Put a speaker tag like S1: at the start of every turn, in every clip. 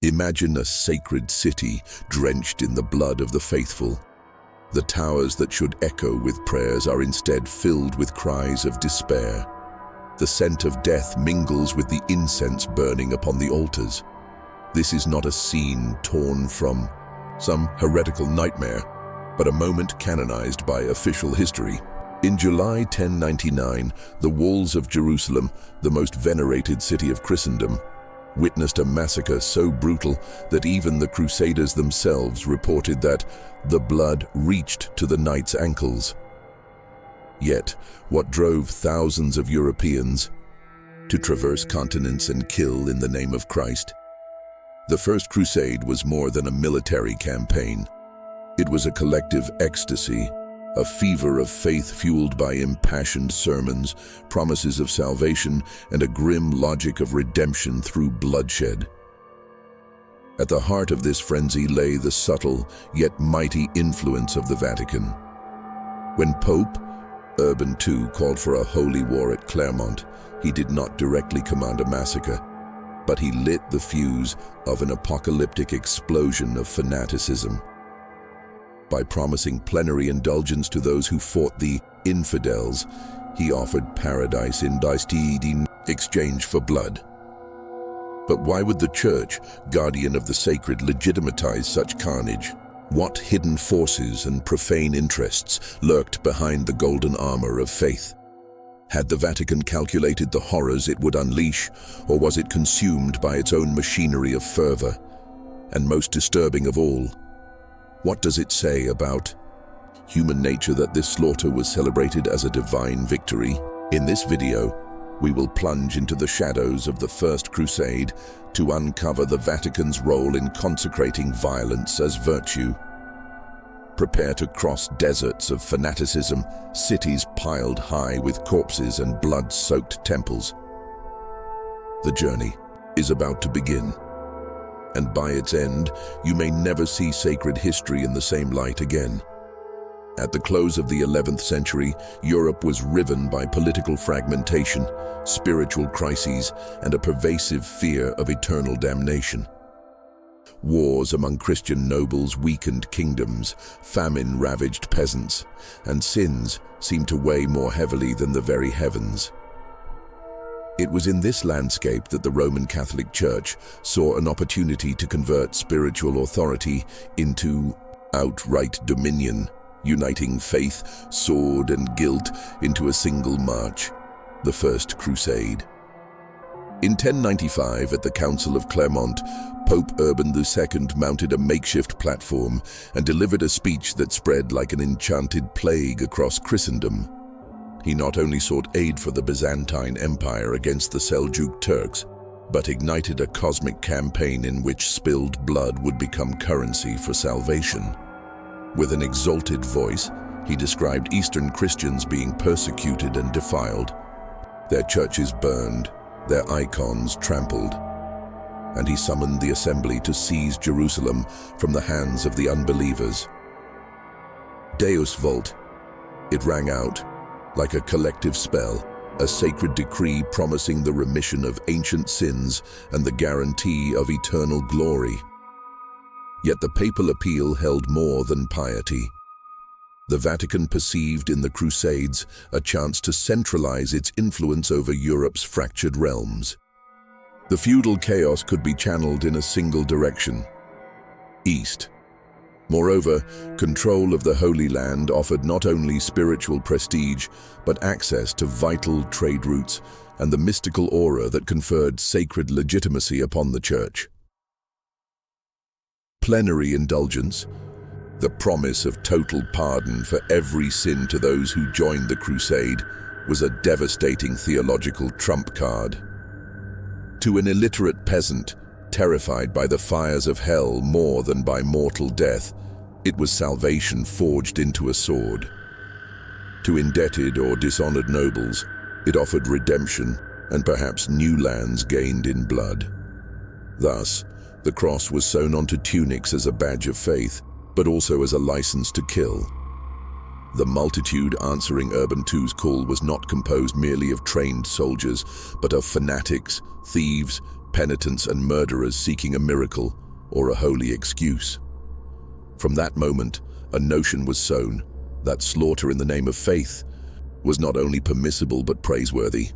S1: Imagine a sacred city drenched in the blood of the faithful. The towers that should echo with prayers are instead filled with cries of despair. The scent of death mingles with the incense burning upon the altars. This is not a scene torn from some heretical nightmare, but a moment canonized by official history. In July 1099, the walls of Jerusalem, the most venerated city of Christendom, witnessed a massacre so brutal that even the Crusaders themselves reported that the blood reached to the knights' ankles. Yet, what drove thousands of Europeans to traverse continents and kill in the name of Christ? The First Crusade was more than a military campaign. It was a collective ecstasy, a fever of faith fueled by impassioned sermons, promises of salvation, and a grim logic of redemption through bloodshed. At the heart of this frenzy lay the subtle yet mighty influence of the Vatican. When Pope Urban II called for a holy war at Clermont, he did not directly command a massacre, but he lit the fuse of an apocalyptic explosion of fanaticism. By promising plenary indulgence to those who fought the infidels, he offered paradise in exchange for blood. But why would the Church, guardian of the sacred, legitimize such carnage? What hidden forces and profane interests lurked behind the golden armor of faith? Had the Vatican calculated the horrors it would unleash, or was it consumed by its own machinery of fervor? And most disturbing of all, what does it say about human nature that this slaughter was celebrated as a divine victory? In this video, we will plunge into the shadows of the First Crusade to uncover the Vatican's role in consecrating violence as virtue. Prepare to cross deserts of fanaticism, cities piled high with corpses and blood-soaked temples. The journey is about to begin, and by its end, you may never see sacred history in the same light again. At the close of the 11th century, Europe was riven by political fragmentation, spiritual crises, and a pervasive fear of eternal damnation. Wars among Christian nobles weakened kingdoms, famine ravaged peasants, and sins seemed to weigh more heavily than the very heavens. It was in this landscape that the Roman Catholic Church saw an opportunity to convert spiritual authority into outright dominion, uniting faith, sword, and guilt into a single march, the First Crusade. In 1095, at the Council of Clermont, Pope Urban II mounted a makeshift platform and delivered a speech that spread like an enchanted plague across Christendom. He not only sought aid for the Byzantine Empire against the Seljuk Turks, but ignited a cosmic campaign in which spilled blood would become currency for salvation. With an exalted voice, he described Eastern Christians being persecuted and defiled, their churches burned, their icons trampled, and he summoned the assembly to seize Jerusalem from the hands of the unbelievers. Deus Vult, it rang out like a collective spell, a sacred decree promising the remission of ancient sins and the guarantee of eternal glory. Yet the papal appeal held more than piety. The Vatican perceived in the Crusades a chance to centralize its influence over Europe's fractured realms. The feudal chaos could be channeled in a single direction: east. Moreover, control of the Holy Land offered not only spiritual prestige, but access to vital trade routes and the mystical aura that conferred sacred legitimacy upon the Church. Plenary indulgence, the promise of total pardon for every sin to those who joined the crusade, was a devastating theological trump card. To an illiterate peasant, terrified by the fires of hell more than by mortal death, it was salvation forged into a sword. To indebted or dishonored nobles, it offered redemption and perhaps new lands gained in blood. Thus, the cross was sewn onto tunics as a badge of faith, but also as a license to kill. The multitude answering Urban II's call was not composed merely of trained soldiers, but of fanatics, thieves, penitents and murderers seeking a miracle or a holy excuse. From that moment, a notion was sown that slaughter in the name of faith was not only permissible but praiseworthy.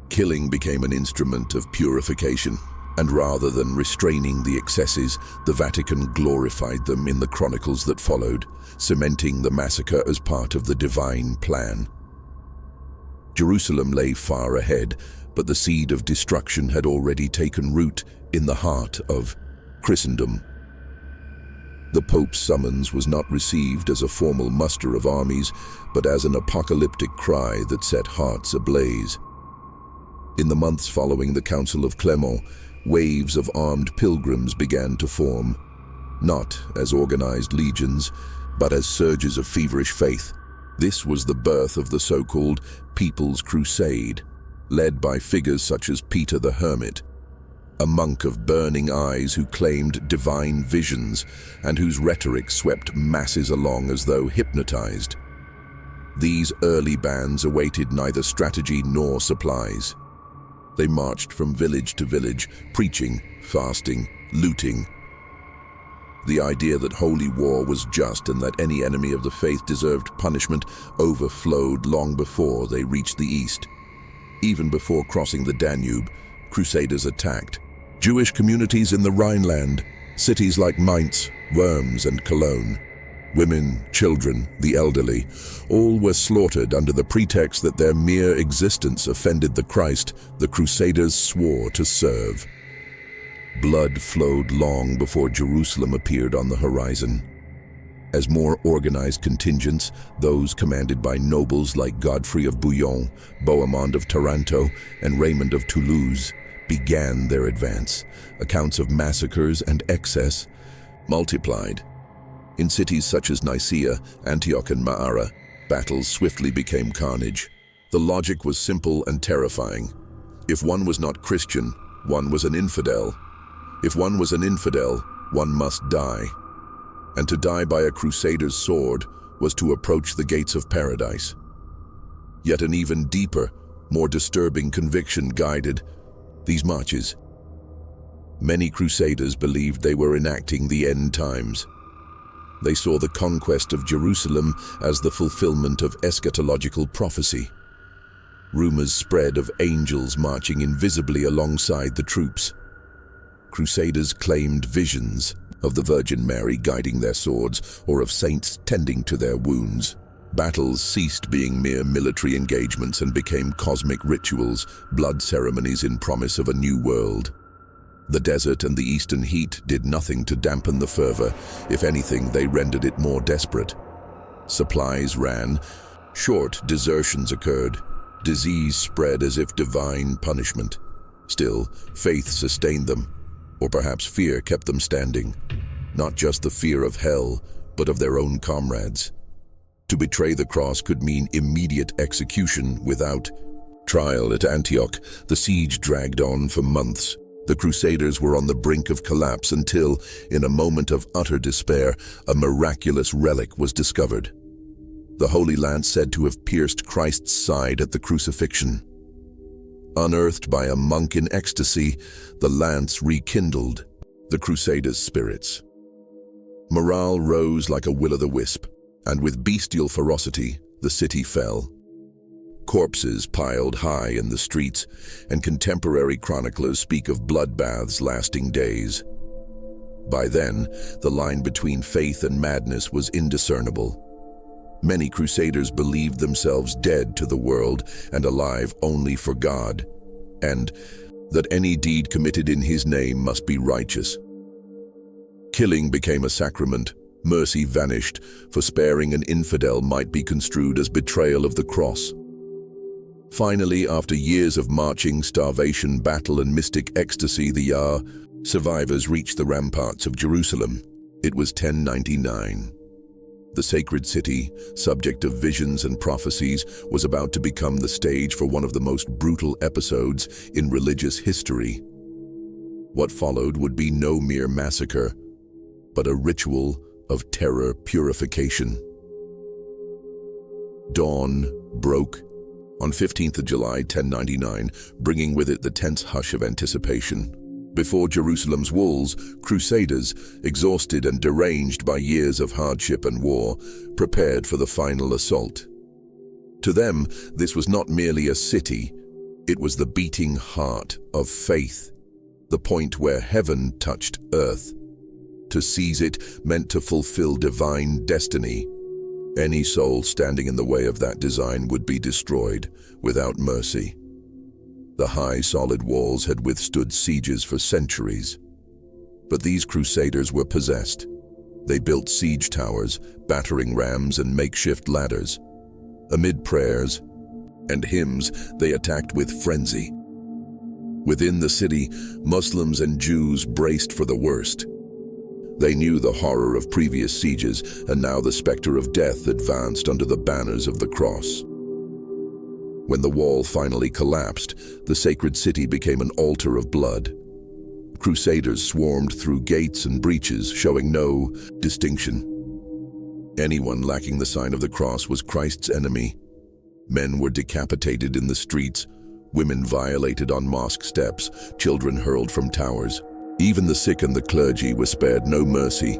S1: Killing became an instrument of purification, and rather than restraining the excesses, the Vatican glorified them in the chronicles that followed, cementing the massacre as part of the divine plan. Jerusalem lay far ahead, but the seed of destruction had already taken root in the heart of Christendom. The Pope's summons was not received as a formal muster of armies, but as an apocalyptic cry that set hearts ablaze. In the months following the Council of Clermont, waves of armed pilgrims began to form, not as organized legions, but as surges of feverish faith. This was the birth of the so-called People's Crusade, led by figures such as Peter the Hermit, a monk of burning eyes who claimed divine visions and whose rhetoric swept masses along as though hypnotized. These early bands awaited neither strategy nor supplies. They marched from village to village, preaching, fasting, looting. The idea that holy war was just and that any enemy of the faith deserved punishment overflowed long before they reached the east. Even before crossing the Danube, Crusaders attacked Jewish communities in the Rhineland, cities like Mainz, Worms, and Cologne. Women, children, the elderly, all were slaughtered under the pretext that their mere existence offended the Christ the Crusaders swore to serve. Blood flowed long before Jerusalem appeared on the horizon. As more organized contingents, those commanded by nobles like Godfrey of Bouillon, Bohemond of Taranto, and Raymond of Toulouse, began their advance, accounts of massacres and excess multiplied. In cities such as Nicaea, Antioch, and Ma'ara, battles swiftly became carnage. The logic was simple and terrifying. If one was not Christian, one was an infidel. If one was an infidel, one must die. And to die by a crusader's sword was to approach the gates of paradise. Yet an even deeper, more disturbing conviction guided these marches. Many crusaders believed they were enacting the end times. They saw the conquest of Jerusalem as the fulfillment of eschatological prophecy. Rumors spread of angels marching invisibly alongside the troops. Crusaders claimed visions of the Virgin Mary guiding their swords or of saints tending to their wounds. Battles ceased being mere military engagements and became cosmic rituals, blood ceremonies in promise of a new world. The desert and the eastern heat did nothing to dampen the fervor. If anything, they rendered it more desperate. Supplies ran short, desertions occurred, disease spread as if divine punishment. Still, faith sustained them, or perhaps fear kept them standing. Not just the fear of hell, but of their own comrades. To betray the cross could mean immediate execution without trial. At Antioch, the siege dragged on for months. The Crusaders were on the brink of collapse until, in a moment of utter despair, a miraculous relic was discovered. The Holy Lance said to have pierced Christ's side at the crucifixion. Unearthed by a monk in ecstasy, the lance rekindled the Crusaders' spirits. Morale rose like a will-o'-the-wisp, and with bestial ferocity, the city fell. Corpses piled high in the streets, and contemporary chroniclers speak of bloodbaths lasting days. By then, the line between faith and madness was indiscernible. Many crusaders believed themselves dead to the world and alive only for God, and that any deed committed in His name must be righteous. Killing became a sacrament. Mercy vanished, for sparing an infidel might be construed as betrayal of the cross. Finally, after years of marching, starvation, battle, and mystic ecstasy, survivors reached the ramparts of Jerusalem. It was 1099. The sacred city, subject of visions and prophecies, was about to become the stage for one of the most brutal episodes in religious history. What followed would be no mere massacre, but a ritual of terror purification. Dawn broke, On 15th of July, 1099, bringing with it the tense hush of anticipation. Before Jerusalem's walls, crusaders, exhausted and deranged by years of hardship and war, prepared for the final assault. To them, this was not merely a city, it was the beating heart of faith, the point where heaven touched earth. To seize it meant to fulfill divine destiny. Any soul standing in the way of that design would be destroyed without mercy. The high, solid walls had withstood sieges for centuries. But these crusaders were possessed. They built siege towers, battering rams, and makeshift ladders. Amid prayers and hymns, they attacked with frenzy. Within the city, Muslims and Jews braced for the worst. They knew the horror of previous sieges, and now the specter of death advanced under the banners of the cross. When the wall finally collapsed, the sacred city became an altar of blood. Crusaders swarmed through gates and breaches, showing no distinction. Anyone lacking the sign of the cross was Christ's enemy. Men were decapitated in the streets, women violated on mosque steps, children hurled from towers. Even the sick and the clergy were spared no mercy.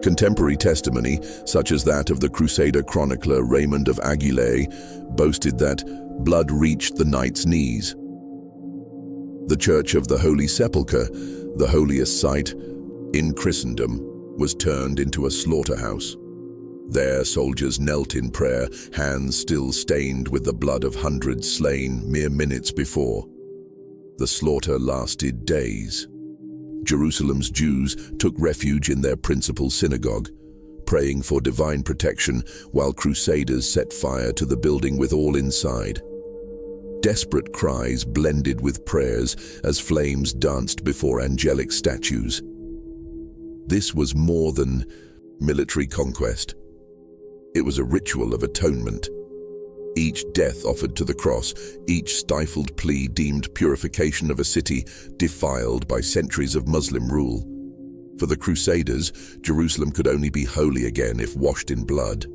S1: Contemporary testimony, such as that of the Crusader chronicler Raymond of Aguilera, boasted that blood reached the knight's knees. The Church of the Holy Sepulchre, the holiest site in Christendom, was turned into a slaughterhouse. There, soldiers knelt in prayer, hands still stained with the blood of hundreds slain mere minutes before. The slaughter lasted days. Jerusalem's Jews took refuge in their principal synagogue, praying for divine protection while crusaders set fire to the building with all inside. Desperate cries blended with prayers as flames danced before angelic statues. This was more than military conquest. It was a ritual of atonement. Each death offered to the cross, each stifled plea deemed purification of a city defiled by centuries of Muslim rule. For the Crusaders, Jerusalem could only be holy again if washed in blood.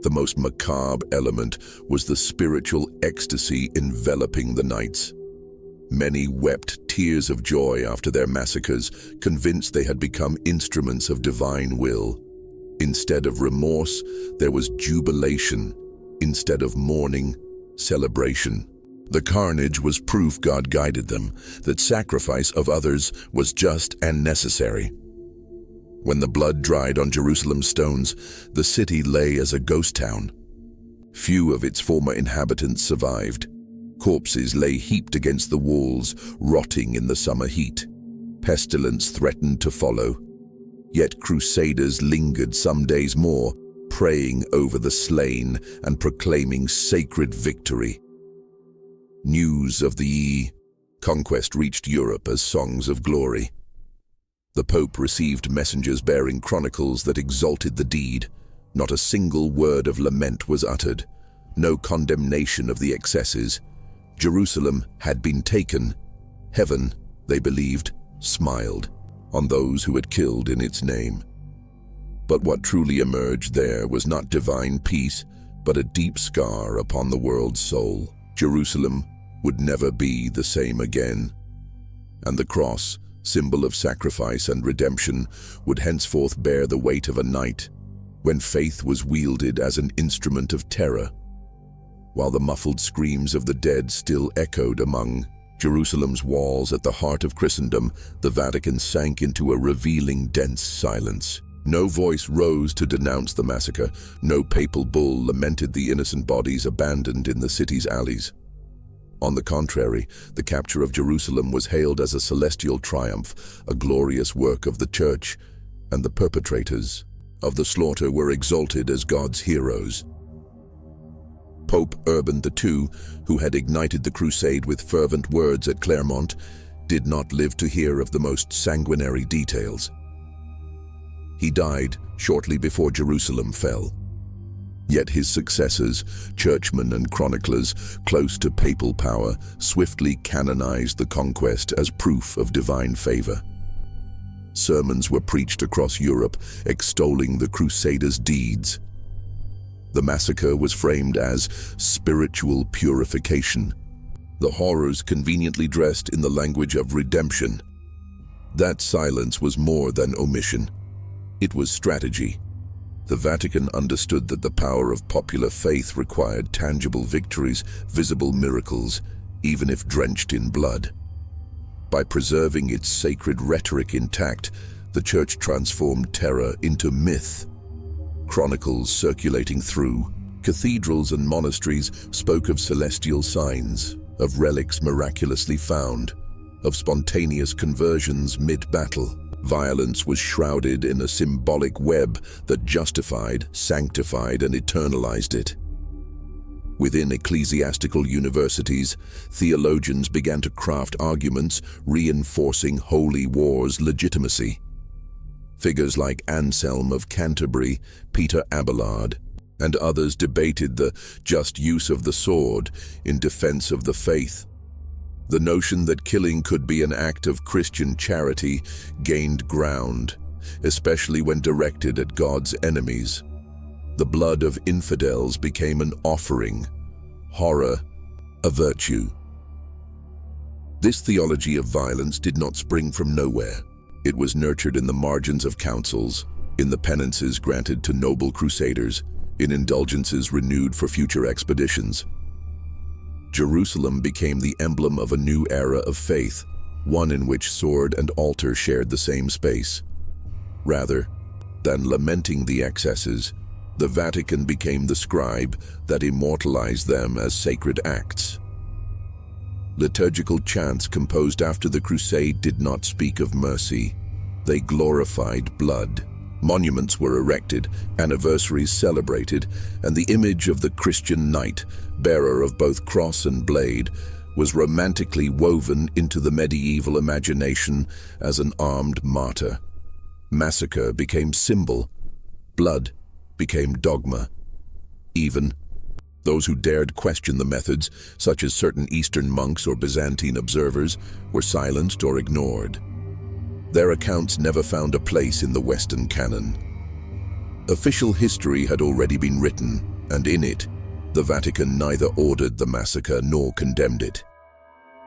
S1: The most macabre element was the spiritual ecstasy enveloping the knights. Many wept tears of joy after their massacres, convinced they had become instruments of divine will. Instead of remorse, there was jubilation. Instead of mourning, celebration. The carnage was proof God guided them, that sacrifice of others was just and necessary. When the blood dried on Jerusalem's stones, the city lay as a ghost town. Few of its former inhabitants survived. Corpses lay heaped against the walls, rotting in the summer heat. Pestilence threatened to follow. Yet crusaders lingered some days more, praying over the slain and proclaiming sacred victory. News of the conquest reached Europe as songs of glory. The Pope received messengers bearing chronicles that exalted the deed. Not a single word of lament was uttered, no condemnation of the excesses. Jerusalem had been taken. Heaven, they believed, smiled on those who had killed in its name. But what truly emerged there was not divine peace, but a deep scar upon the world's soul. Jerusalem would never be the same again. And the cross, symbol of sacrifice and redemption, would henceforth bear the weight of a night when faith was wielded as an instrument of terror. While the muffled screams of the dead still echoed among Jerusalem's walls at the heart of Christendom, the Vatican sank into a revealing, dense silence. No voice rose to denounce the massacre. No papal bull lamented the innocent bodies abandoned in the city's alleys. On the contrary, the capture of Jerusalem was hailed as a celestial triumph, a glorious work of the Church, and the perpetrators of the slaughter were exalted as God's heroes. Pope Urban II, who had ignited the crusade with fervent words at Clermont, did not live to hear of the most sanguinary details. He died shortly before Jerusalem fell. Yet his successors, churchmen and chroniclers close to papal power, swiftly canonized the conquest as proof of divine favor. Sermons were preached across Europe, extolling the Crusaders' deeds. The massacre was framed as spiritual purification, the horrors conveniently dressed in the language of redemption. That silence was more than omission. It was strategy. The Vatican understood that the power of popular faith required tangible victories, visible miracles, even if drenched in blood. By preserving its sacred rhetoric intact, the Church transformed terror into myth. Chronicles circulating through cathedrals and monasteries spoke of celestial signs, of relics miraculously found, of spontaneous conversions mid-battle. Violence was shrouded in a symbolic web that justified, sanctified, and eternalized it. Within ecclesiastical universities, theologians began to craft arguments reinforcing holy war's legitimacy. Figures like Anselm of Canterbury, Peter Abelard, and others debated the just use of the sword in defense of the faith. The notion that killing could be an act of Christian charity gained ground, especially when directed at God's enemies. The blood of infidels became an offering, horror, a virtue. This theology of violence did not spring from nowhere. It was nurtured in the margins of councils, in the penances granted to noble crusaders, in indulgences renewed for future expeditions. Jerusalem became the emblem of a new era of faith, one in which sword and altar shared the same space. Rather than lamenting the excesses, the Vatican became the scribe that immortalized them as sacred acts. Liturgical chants composed after the crusade did not speak of mercy. They glorified blood. Monuments were erected, anniversaries celebrated, and the image of the Christian knight, bearer of both cross and blade, was romantically woven into the medieval imagination as an armed martyr. Massacre became symbol. Blood became dogma. Even those who dared question the methods, such as certain Eastern monks or Byzantine observers, were silenced or ignored. Their accounts never found a place in the Western canon. Official history had already been written, and in it, the Vatican neither ordered the massacre nor condemned it.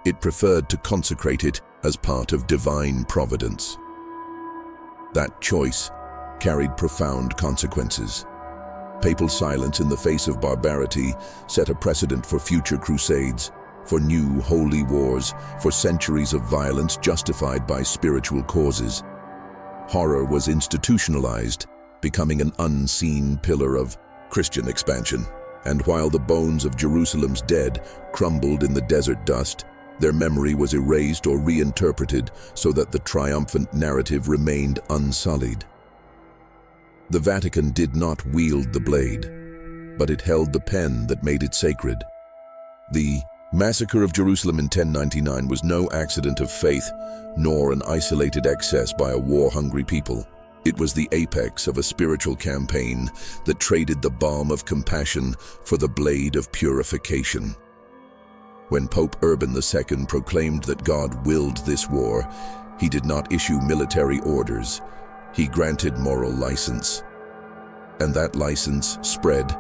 S1: It preferred to consecrate it as part of divine providence. That choice carried profound consequences. Papal silence in the face of barbarity set a precedent for future crusades, for new holy wars, for centuries of violence justified by spiritual causes. Horror was institutionalized, becoming an unseen pillar of Christian expansion. And while the bones of Jerusalem's dead crumbled in the desert dust, their memory was erased or reinterpreted so that the triumphant narrative remained unsullied. The Vatican did not wield the blade, but it held the pen that made it sacred. The Massacre of Jerusalem in 1099 was no accident of faith, nor an isolated excess by a war-hungry people. It was the apex of a spiritual campaign that traded the balm of compassion for the blade of purification. When Pope Urban II proclaimed that God willed this war, he did not issue military orders. He granted moral license. And that license spread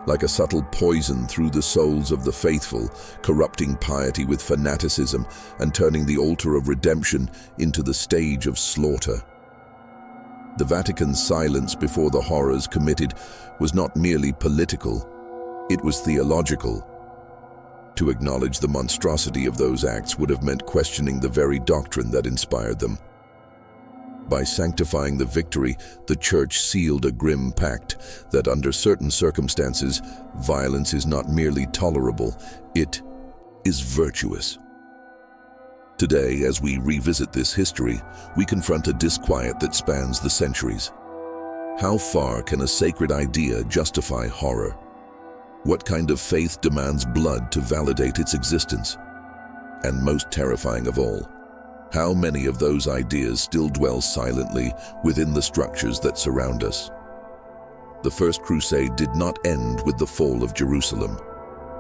S1: like a subtle poison through the souls of the faithful, corrupting piety with fanaticism and turning the altar of redemption into the stage of slaughter. The Vatican's silence before the horrors committed was not merely political, it was theological. To acknowledge the monstrosity of those acts would have meant questioning the very doctrine that inspired them. By sanctifying the victory, the Church sealed a grim pact that under certain circumstances, violence is not merely tolerable, it is virtuous. Today, as we revisit this history, we confront a disquiet that spans the centuries. How far can a sacred idea justify horror? What kind of faith demands blood to validate its existence? And most terrifying of all, how many of those ideas still dwell silently within the structures that surround us? The First Crusade did not end with the fall of Jerusalem.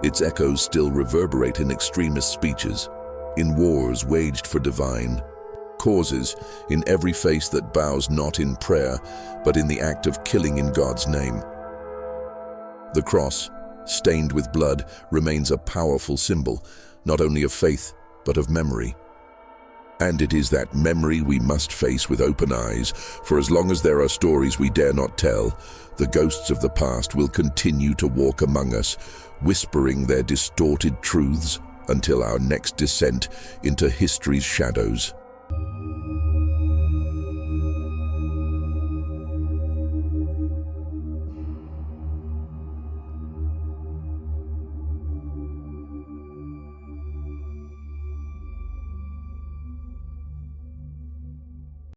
S1: Its echoes still reverberate in extremist speeches, in wars waged for divine causes, in every face that bows not in prayer, but in the act of killing in God's name. The cross, stained with blood, remains a powerful symbol, not only of faith, but of memory. And it is that memory we must face with open eyes, for as long as there are stories we dare not tell, the ghosts of the past will continue to walk among us, whispering their distorted truths until our next descent into history's shadows.